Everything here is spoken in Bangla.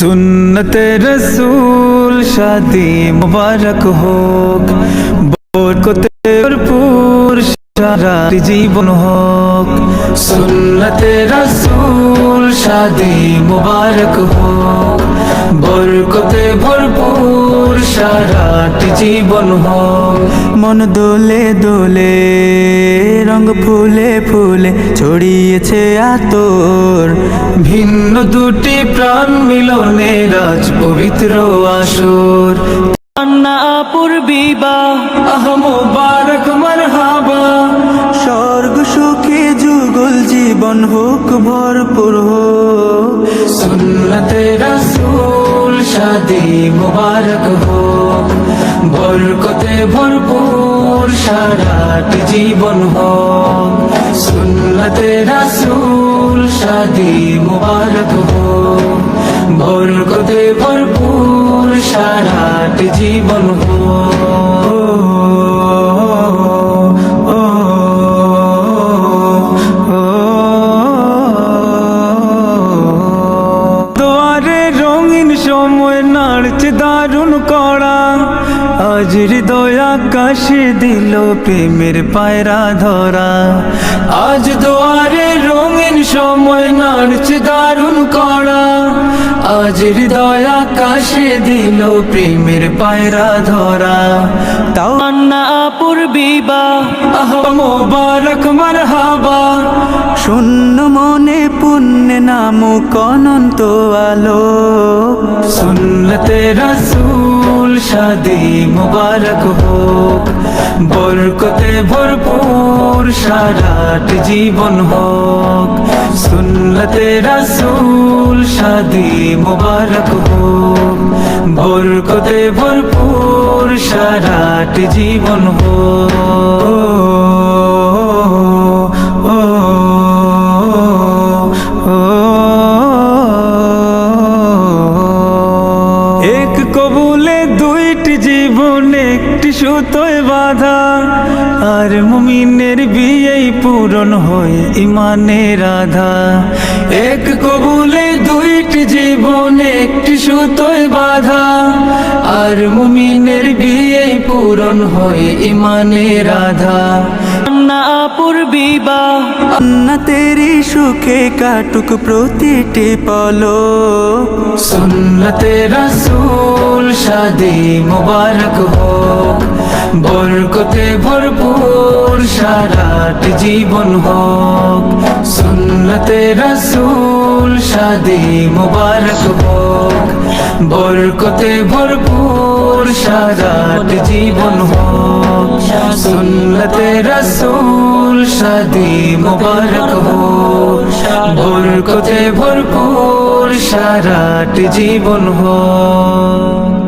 सुन्नते रसूल शादी मुबारक होक, बरकते भरपूर सारा जीवन होक। सुन्नते रसूल शादी मुबारक होक, बरकते भरपूर साराटी जीवन होक। मन दोले दोले रंग ফুলে ফুলে ছড়িয়েছে আতর, ভিন্ন দুটি প্রাণ মিলনে রাজ পবিত্র আসর। আপুর বিবাহ আহ মুবারক মারহাবা, স্বর্গ সুখে যুগল জীবন হোক ভরপুর হোক। সুন্নতে রাসূল শাদি মুবারক হোক, বরকতে ভরপুর সারাটি জীবন হোক। সুন্নতে রাসূল শাদি মুবারক হোক, বরকতে ভরপুর সারাটি জীবন হোক। দোয়ারে রঙিন সময় নাড়ছে দারুণ কড়া, আজ হৃদয় আকাশে দিল প্রেমের পায়রা ধরা। আজ দোয়ারে রঙিন সময় নাড়ছে দারুণ কড়া, আজ হৃদয় আকাশে দিল প্রেমের পায়রা ধরা। তাও আপুর বিবাহ আহ মুবারক মারহাবা, শূন্য মনে পুণ্যে নামুক অনন্ত আলো। সুন্নতে রাসূল শাদি মুবারক হোক, বরকতে ভরপুর সারাটি জীবন হোক। সুন্নতে রাসূল শাদি মুবারক হোক, বরকতে ভরপুর সারাটি জীবন হোক। এক কবুলে দুইটি জীবন একটি সুতোয় বাঁধা, আর মুমিনের বিয়েই পূরণ হয় ইমানের আধা। এক কবুলে দুইটি জীবন একটি সুতোয় বাঁধা, আর মুমিনের বিয়েই পূরণ হয় ইমানের আধা। আপুর বিবাহ না তেরি সুখে কাটুক প্রতিটি পলক। সুন্নতে রাসূল শাদি মুবারক হোক, বরকতে ভরপুর সারাটি জীবন হোক। সুন্নতে রাসূল শাদি মুবারক হোক, বরকতে ভরপুর সারাটি জীবন হোক। সুন্নতে রাসূল শাদি মুবারক হোক, বরকতে ভরপুর সারাটি জীবন হোক।